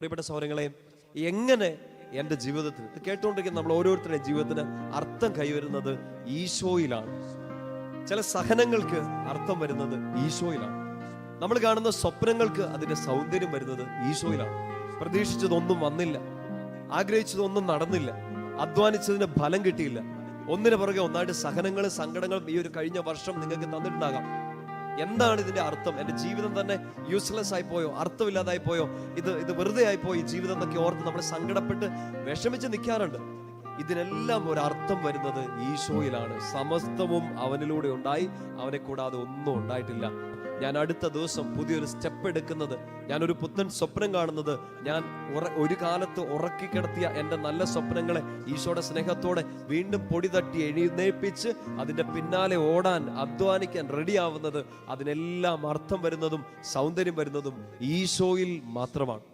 പ്രിയപ്പെട്ട സഹോദരങ്ങളെ, എങ്ങനെ എൻ്റെ ജീവിതത്തിൽ ഇത് കേട്ടുകൊണ്ടിരിക്കുന്ന നമ്മൾ ഓരോരുത്തരുടെയും ജീവിതത്തിന് അർത്ഥം കൈവരുന്നത് ഈശോയിലാണ്. ചില സഹനങ്ങൾക്ക് അർത്ഥം വരുന്നത് ഈശോയിലാണ്. നമ്മൾ കാണുന്ന സ്വപ്നങ്ങൾക്ക് അതിന്റെ സൗന്ദര്യം വരുന്നത് ഈശോയിലാണ്. പ്രതീക്ഷിച്ചതൊന്നും വന്നില്ല, ആഗ്രഹിച്ചതൊന്നും നടന്നില്ല, അധ്വാനിച്ചതിന് ഫലം കിട്ടിയില്ല, ഒന്നിനു പുറകെ ഒന്നായിട്ട് സഹനങ്ങളും സങ്കടങ്ങളും ഈ ഒരു കഴിഞ്ഞ വർഷം നിങ്ങൾക്ക് തന്നിട്ടുണ്ടാകാം. എന്താണ് ഇതിന്റെ അർത്ഥം? എൻ്റെ ജീവിതം തന്നെ യൂസ്ലെസ് ആയി പോയോ, അർത്ഥമില്ലാതായി പോയോ, ഇത് വെറുതെ ആയിപ്പോയി ജീവിതം എന്നൊക്കെ ഓർത്ത് നമ്മൾ സങ്കടപ്പെട്ട് വിഷമിച്ച് നിൽക്കാറുണ്ട്. ഇതിനെല്ലാം ഒരർത്ഥം വരുന്നത് ഈശോയിലാണ്. സമസ്തവും അവനിലൂടെ ഉണ്ടായി, അവനെ കൂടാതെ ഒന്നും ഉണ്ടായിട്ടില്ല. ഞാൻ അടുത്ത ദിവസം പുതിയൊരു സ്റ്റെപ്പ് എടുക്കുന്നത്, ഞാനൊരു പുത്തൻ സ്വപ്നം കാണുന്നത്, ഞാൻ ഒരു കാലത്ത് ഉറക്കി കിടത്തിയ എൻ്റെ നല്ല സ്വപ്നങ്ങളെ ഈശോയുടെ സ്നേഹത്തോടെ വീണ്ടും പൊടി തട്ടി എഴുന്നേൽപ്പിച്ച് അതിൻ്റെ പിന്നാലെ ഓടാൻ അധ്വാനിക്കാൻ റെഡിയാവുന്നത്, അതിനെല്ലാം അർത്ഥം വരുന്നതും സൗന്ദര്യം വരുന്നതും ഈശോയിൽ മാത്രമാണ്.